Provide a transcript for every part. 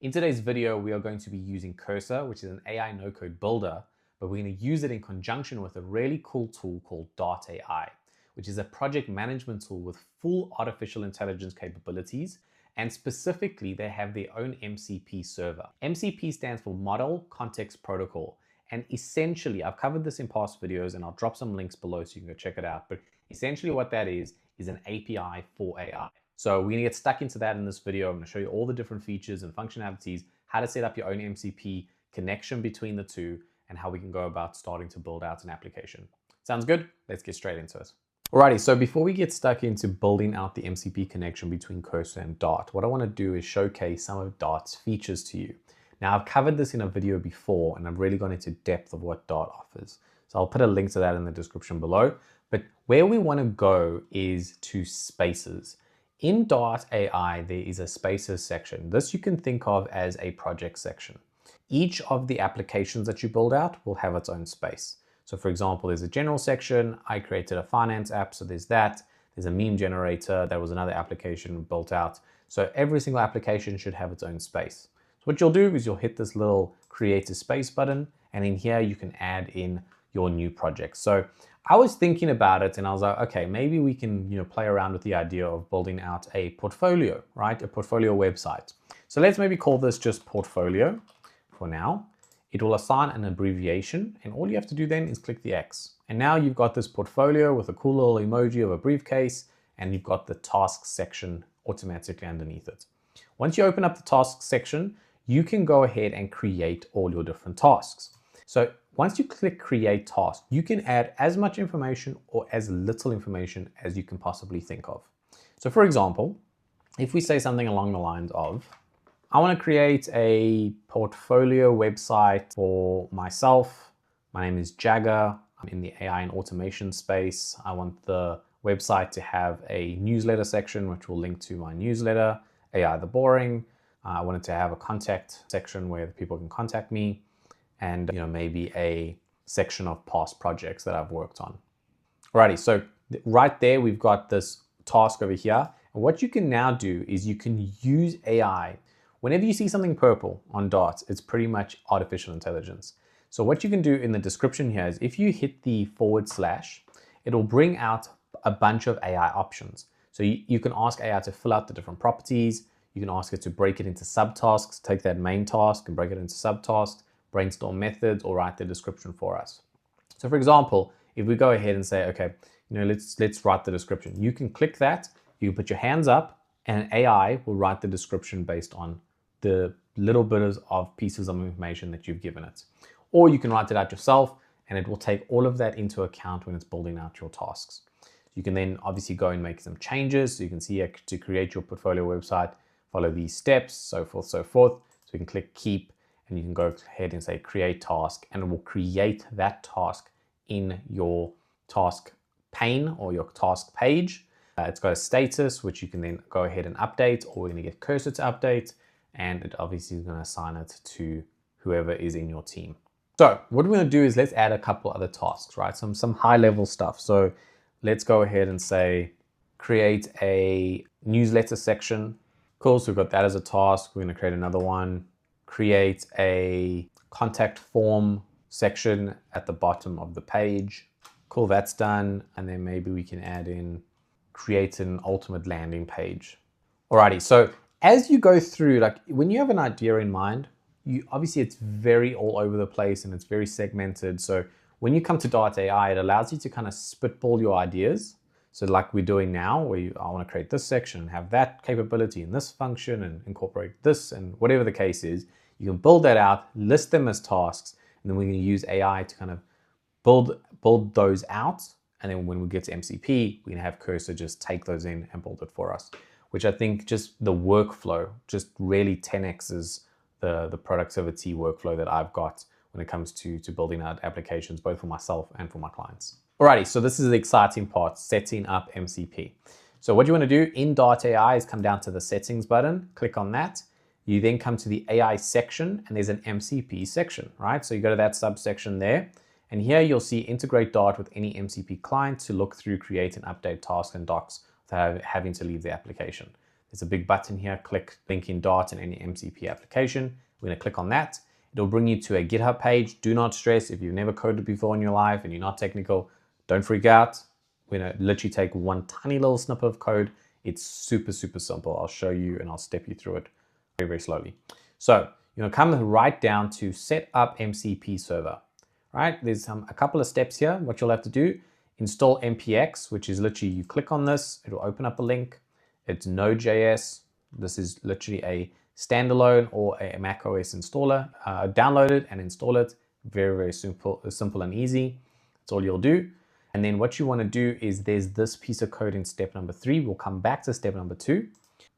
In today's video, we are going to be using Cursor, which is an AI no-code builder, but we're going to use it in conjunction with a really cool tool called Dart AI, which is a project management tool with full artificial intelligence capabilities. And specifically, they have their own MCP server. MCP stands for Model Context Protocol. And essentially, I've covered this in past videos and I'll drop some links below so you can go check it out. But essentially what that is an API for AI. So we're gonna get stuck into that in this video. I'm gonna show you all the different features and functionalities, how to set up your own MCP, connection between the two, and how we can go about starting to build out an application. Sounds good? Let's get straight into it. Alrighty, so before we get stuck into building out the MCP connection between Cursor and Dart, what I wanna do is showcase some of Dart's features to you. Now, I've covered this in a video before, and I've really gone into depth of what Dart offers. So I'll put a link to that in the description below. But where we wanna go is to spaces. In Dart AI, there is a spaces section. This you can think of as a project section. Each of the applications that you build out will have its own space. So for example, there's a general section. I created a finance app, so there's that. There's a meme generator. That was another application built out. So every single application should have its own space. So what you'll do is you'll hit this little create a space button, and in here you can add in your new project. So I was thinking about it and I was like, okay, maybe we can play around with the idea of building out a portfolio, right? A portfolio website. So let's maybe call this just portfolio for now. It will assign an abbreviation, and all you have to do then is click the X. And now you've got this portfolio with a cool little emoji of a briefcase, and you've got the tasks section automatically underneath it. Once you open up the tasks section, you can go ahead and create all your different tasks. So once you click create task, you can add as much information or as little information as you can possibly think of. So for example, if we say something along the lines of, I want to create a portfolio website for myself. My name is Jagger. I'm in the AI and automation space. I want the website to have a newsletter section, which will link to my newsletter, AI the Boring. I want it to have a contact section where people can contact me, and maybe a section of past projects that I've worked on. Alrighty, so right there we've got this task over here. And what you can now do is you can use AI. Whenever you see something purple on Dart, it's pretty much artificial intelligence. So what you can do in the description here is if you hit the /, it'll bring out a bunch of AI options. So you can ask AI to fill out the different properties. You can ask it to break it into subtasks, take that main task and break it into subtasks, brainstorm methods, or write the description for us. So for example, if we go ahead and say, okay, let's write the description. You can click that, you can put your hands up, and AI will write the description based on the little bit of pieces of information that you've given it. Or you can write it out yourself, and it will take all of that into account when it's building out your tasks. You can then obviously go and make some changes. So you can see here to create your portfolio website, follow these steps, so forth, so forth. So you can click keep, and you can go ahead and say create task, and it will create that task in your task pane or your task page. It's got a status, which you can then go ahead and update, or we're going to get Cursor to update, and it obviously is going to assign it to whoever is in your team. So what we're going to do is let's add a couple other tasks, right? Some high level stuff. So let's go ahead and say create a newsletter section. Cool, so we've got that as a task. We're going to create another one. Create a contact form section at the bottom of the page. Cool, that's done. And then maybe we can add in create an ultimate landing page. Alrighty, so as you go through, like when you have an idea in mind, obviously it's very all over the place and it's very segmented. So when you come to Dart AI, it allows you to kind of spitball your ideas. So like we're doing now, where I want to create this section and have that capability and this function and incorporate this and whatever the case is, you can build that out, list them as tasks, and then we're going to use AI to kind of build those out. And then when we get to MCP, we can have Cursor just take those in and build it for us, which I think just the workflow just really 10x's the productivity workflow that I've got when it comes to building out applications, both for myself and for my clients. Alrighty, so this is the exciting part, setting up MCP. So what you want to do in Dart AI is come down to the settings button, click on that. You then come to the AI section, and there's an MCP section, right? So you go to that subsection there, and here you'll see integrate Dart with any MCP client to look through, create and update tasks and docs without having to leave the application. There's a big button here, click link in Dart in any MCP application. We're gonna click on that. It'll bring you to a GitHub page. Do not stress if you've never coded before in your life and you're not technical, don't freak out. We're gonna literally take one tiny little snippet of code. It's super, super simple. I'll show you and I'll step you through it very, very slowly. So you're gonna come right down to set up MCP server, right? There's a couple of steps here. What you'll have to do, install npx, which is literally you click on this, it'll open up a link. It's Node.js. This is literally a standalone or a Mac OS installer. Download it and install it. Very, very simple and easy. That's all you'll do. And then what you want to do is there's this piece of code in step number 3. We'll come back to step number 2.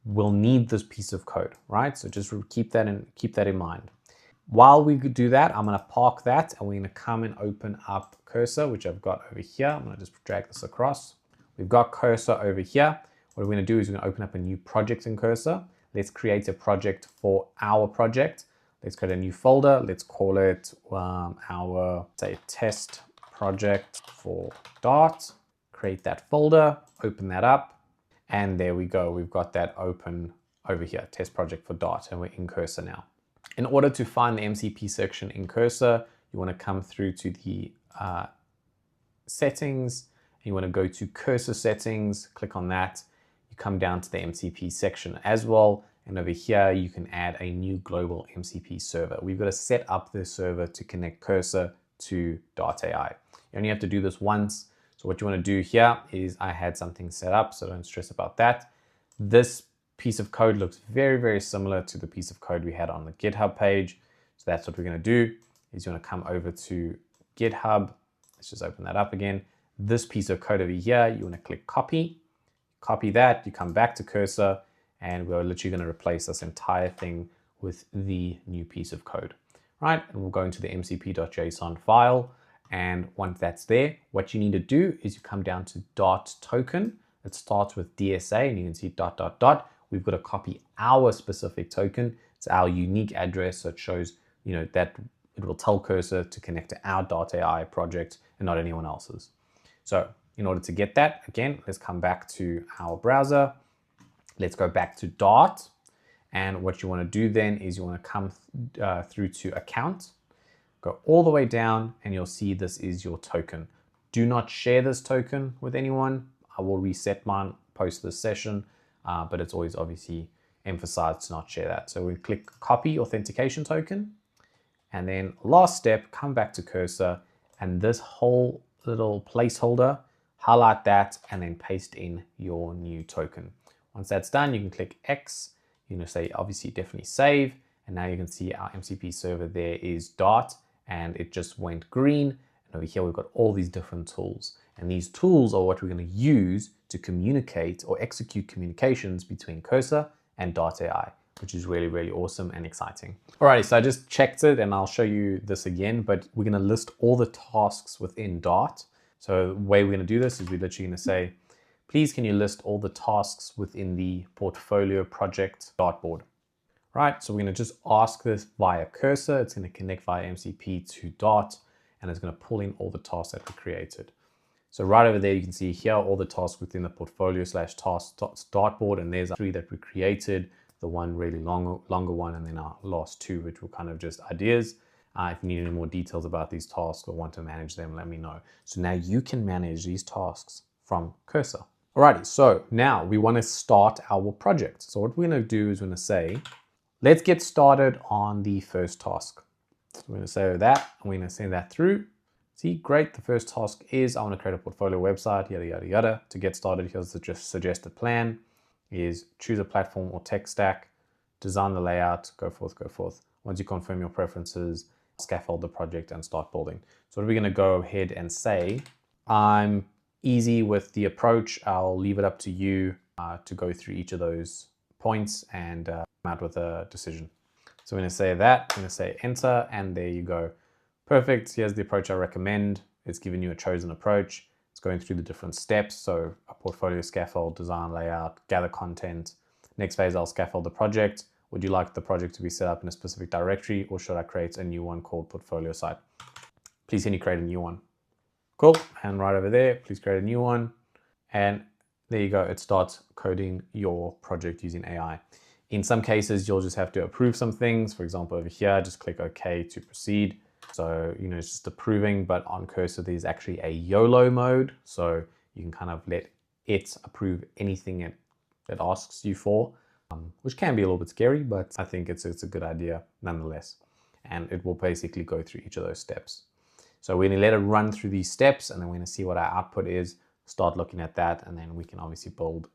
We'll need this piece of code, right? So just keep that in mind. While we do that, I'm going to park that and we're going to come and open up Cursor, which I've got over here. I'm going to just drag this across. We've got Cursor over here. What we're going to do is we're going to open up a new project in Cursor. Let's create a project for our project. Let's create a new folder. Let's call it our, say, test project for Dart. Create that folder, open that up, and there we go. We've got that open over here, test project for Dart, and we're in Cursor now. In order to find the MCP section in Cursor, you want to come through to the settings. You want to go to Cursor settings, click on that. You come down to the MCP section as well. And over here, you can add a new global MCP server. We've got to set up this server to connect Cursor to Dart AI. You only have to do this once. So what you want to do here is I had something set up, so don't stress about that. This piece of code looks very, very similar to the piece of code we had on the GitHub page. So that's what we're going to do is you want to come over to GitHub. Let's just open that up again. This piece of code over here, you want to click copy. Copy that, you come back to Cursor, and we're literally going to replace this entire thing with the new piece of code, right? And we'll go into the mcp.json file. And once that's there, what you need to do is you come down to Dart token. It starts with DSA and you can see ... We've got to copy our specific token. It's our unique address. So it shows, that it will tell Cursor to connect to our Dart AI project and not anyone else's. So in order to get that, again, let's come back to our browser. Let's go back to Dart. And what you want to do then is you want to come through to account, go all the way down, and you'll see this is your token. Do not share this token with anyone. I will reset mine post this session, but it's always obviously emphasized to not share that. So we click copy authentication token. And then last step, come back to Cursor, and this whole little placeholder, highlight that and then paste in your new token. Once that's done, you can click X, say obviously definitely save. And now you can see our MCP server there is Dart and it just went green. And over here, we've got all these different tools. And these tools are what we're going to use to communicate or execute communications between Cursor and Dart AI, which is really, really awesome and exciting. Alrighty, so I just checked it and I'll show you this again, but we're going to list all the tasks within Dart. So the way we're going to do this is we're literally going to say, please can you list all the tasks within the portfolio project dartboard, right? So we're going to just ask this via Cursor. It's going to connect via MCP to Dart, and it's going to pull in all the tasks that we created. So right over there, you can see here all the tasks within the portfolio / task dartboard, and there's 3 that we created, the one really longer one, and then our last 2, which were kind of just ideas. If you need any more details about these tasks or want to manage them, let me know. So now you can manage these tasks from Cursor. Alrighty, so now we want to start our project. So what we're going to do is we're going to say, let's get started on the first task. So we're going to say that, and we're going to send that through. See, great. The first task is I want to create a portfolio website, yada, yada, yada. To get started, here's the suggested plan is choose a platform or tech stack, design the layout, go forth. Once you confirm your preferences, scaffold the project and start building. So we're going to go ahead and say, I'm easy with the approach. I'll leave it up to you to go through each of those points and come out with a decision. So I'm going to say that, I'm going to say enter, and there you go. Perfect. Here's the approach I recommend. It's giving you a chosen approach. It's going through the different steps. So a portfolio scaffold, design layout, gather content. Next phase, I'll scaffold the project. Would you like the project to be set up in a specific directory, or should I create a new one called portfolio site? Please can you create a new one? Cool. And right over there, please create a new one. And there you go. It starts coding your project using AI. In some cases, you'll just have to approve some things. For example, over here, just click OK to proceed. So, it's just approving, but on Cursor, there's actually a YOLO mode. So you can kind of let it approve anything it asks you for, which can be a little bit scary, but I think it's a good idea nonetheless. And it will basically go through each of those steps. So we're going to let it run through these steps, and then we're going to see what our output is, start looking at that, and then we can obviously build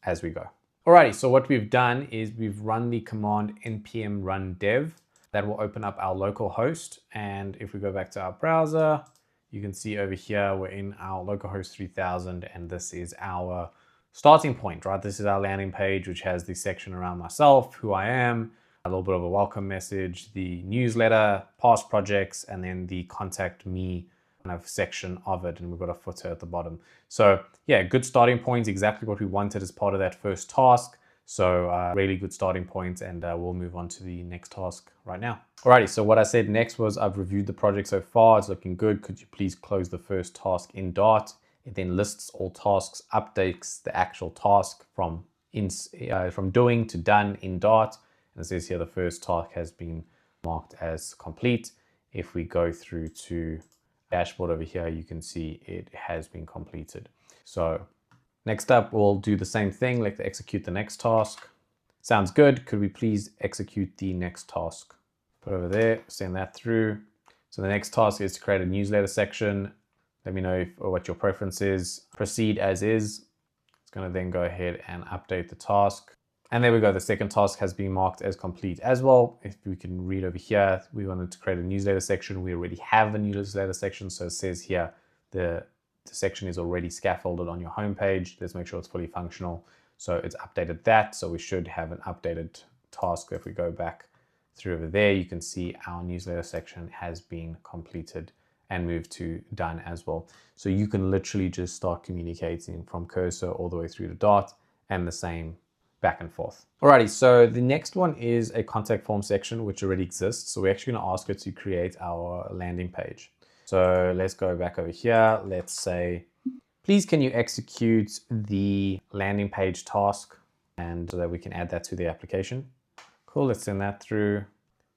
as we go. Alrighty, so what we've done is we've run the command npm run dev. That will open up our local host. And if we go back to our browser, you can see over here, we're in our localhost 3000, and this is our starting point, right? This is our landing page, which has the section around myself, who I am, a little bit of a welcome message, the newsletter, past projects, and then the contact me kind of section of it. And we've got a footer at the bottom. So yeah, good starting points, exactly what we wanted as part of that first task. So really good starting point, and we'll move on to the next task right now. Alrighty, so what I said next was I've reviewed the project so far. It's looking good. Could you please close the first task in Dart? It then lists all tasks, updates the actual task from doing to done in Dart. And it says here the first task has been marked as complete. If we go through to dashboard over here, you can see it has been completed. So next up, we'll do the same thing, like to execute the next task. Sounds good. Could we please execute the next task? Put over there, send that through. So the next task is to create a newsletter section. Let me know what your preference is. Proceed as is. It's going to then go ahead and update the task. And there we go. The second task has been marked as complete as well. If we can read over here, we wanted to create a newsletter section. We already have a newsletter section. So it says here, the section is already scaffolded on your homepage. Let's make sure it's fully functional. So it's updated that. So we should have an updated task. If we go back through over there, you can see our newsletter section has been completed and moved to done as well. So you can literally just start communicating from Cursor all the way through to Dart, and the same back and forth. Alrighty, so the next one is a contact form section, which already exists. So we're actually gonna ask it to create our landing page. So let's go back over here. Let's say, please can you execute the landing page task, and so that we can add that to the application. Cool, let's send that through.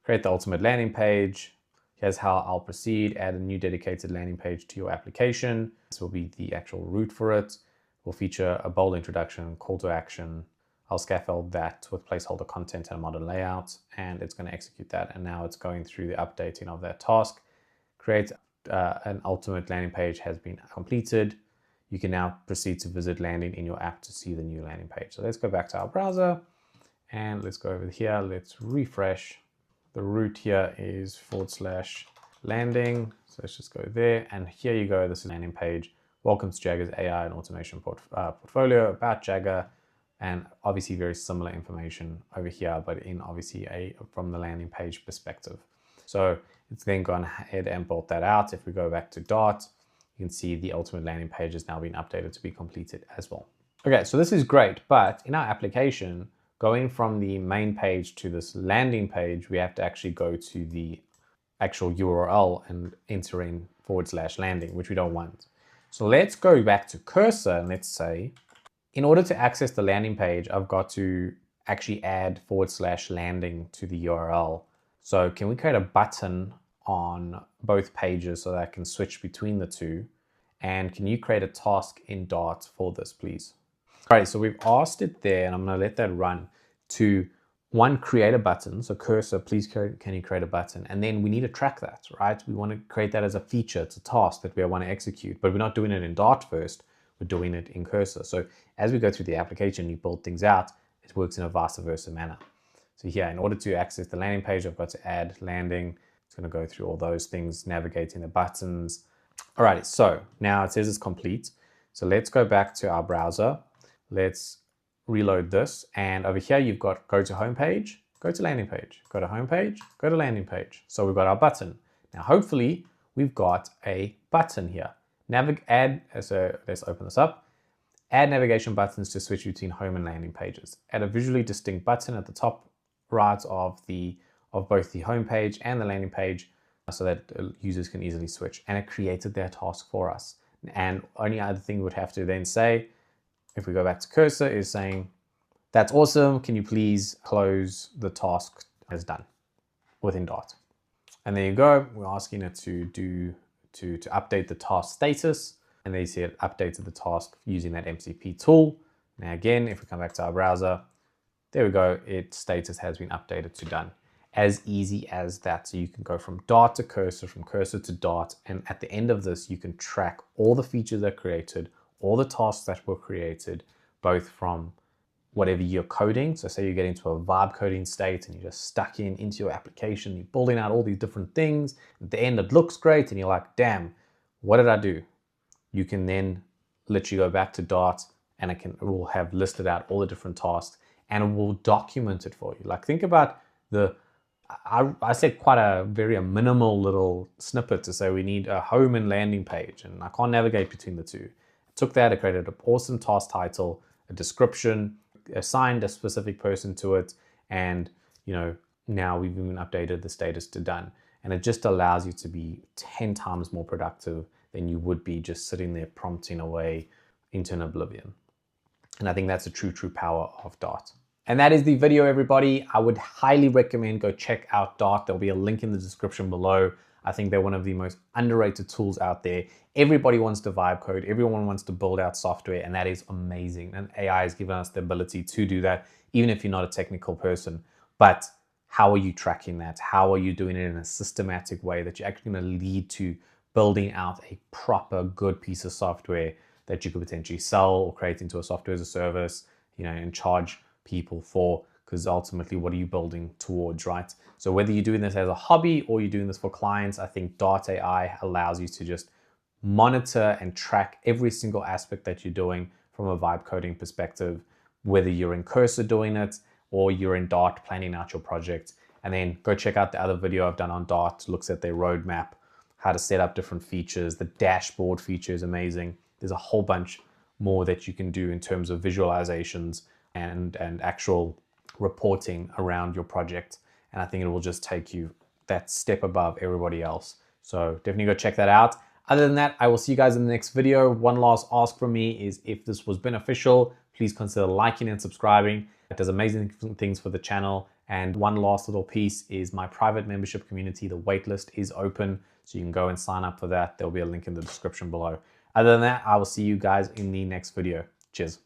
Create the ultimate landing page. Here's how I'll proceed. Add a new dedicated landing page to your application. This will be the actual route for it. We'll feature a bold introduction, call to action. I'll scaffold that with placeholder content and a modern layout, and it's going to execute that. And now it's going through the updating of that task. Create an ultimate landing page has been completed. You can now proceed to visit landing in your app to see the new landing page. So let's go back to our browser and let's go over here. Let's refresh. The route here is /landing. So let's just go there. And here you go. This is landing page. Welcome to Jagger's AI and automation portfolio, about Jagger. And obviously very similar information over here, but in obviously from the landing page perspective. So it's then gone ahead and built that out. If we go back to Dart, you can see the ultimate landing page has now been updated to be completed as well. Okay, so this is great, but in our application, going from the main page to this landing page, we have to actually go to the actual URL and enter in /landing, which we don't want. So let's go back to Cursor and let's say, in order to access the landing page, I've got to actually add /landing to the URL. So can we create a button on both pages so that I can switch between the two? And can you create a task in Dart for this, please? All right, so we've asked it there, and I'm gonna let that run to one, create a button. So Cursor, please, can you create a button? And then we need to track that, right? We wanna create that as a feature, it's a task that we wanna execute, but we're not doing it in Dart first, we're doing it in Cursor. So as we go through the application, you build things out, it works in a vice versa manner. So here, in order to access the landing page, I've got to add landing. It's gonna go through all those things, navigating the buttons. Alrighty, so now it says it's complete. So let's go back to our browser. Let's reload this. And over here, you've got go to homepage, go to landing page, go to homepage, go to landing page. So we've got our button. Now, hopefully we've got a button here. So let's open this up. Add navigation buttons to switch between home and landing pages. Add a visually distinct button at the top right of both the home page and the landing page so that users can easily switch. And it created their task for us. And only other thing we would have to then say, if we go back to cursor, is saying, that's awesome. Can you please close the task as done within Dart? And there you go. We're asking it to update the task status. And there you see it updated the task using that MCP tool. Now again, if we come back to our browser, there we go. Its status has been updated to done. As easy as that. So you can go from Dart to cursor, from cursor to Dart. And at the end of this, you can track all the features that are created, all the tasks that were created, both from whatever you're coding. So say you get into a vibe coding state and you're just stuck into your application, you're building out all these different things. At the end, it looks great and you're like, damn, what did I do? You can then literally go back to Dart and it will have listed out all the different tasks and it will document it for you. Like think about I said quite a minimal little snippet to say we need a home and landing page and I can't navigate between the two. I took that, I created an awesome task title, a description, assigned a specific person to it, and now we've even updated the status to done. And it just allows you to be 10 times more productive than you would be just sitting there prompting away into an oblivion. And I think that's the true power of Dart. And that is the video, everybody. I would highly recommend go check out Dart. There'll be a link in the description below. I think they're one of the most underrated tools out there. Everybody wants to vibe code. Everyone wants to build out software, and that is amazing. And AI has given us the ability to do that, even if you're not a technical person. But how are you tracking that? How are you doing it in a systematic way that you're actually going to lead to building out a proper, good piece of software that you could potentially sell or create into a software as a service, and charge people for? Because ultimately, what are you building towards, right? So whether you're doing this as a hobby or you're doing this for clients, I think Dart AI allows you to just monitor and track every single aspect that you're doing from a vibe coding perspective, whether you're in Cursor doing it or you're in Dart planning out your project. And then go check out the other video I've done on Dart, looks at their roadmap, how to set up different features. The dashboard feature is amazing. There's a whole bunch more that you can do in terms of visualizations and actual reporting around your project. And I think it will just take you that step above everybody else. So definitely go check that out. Other than that, I will see you guys in the next video. One last ask from me is if this was beneficial, please consider liking and subscribing. It does amazing things for the channel. And one last little piece is my private membership community. The waitlist is open, so you can go and sign up for that. There'll be a link in the description below. Other than that, I will see you guys in the next video. Cheers.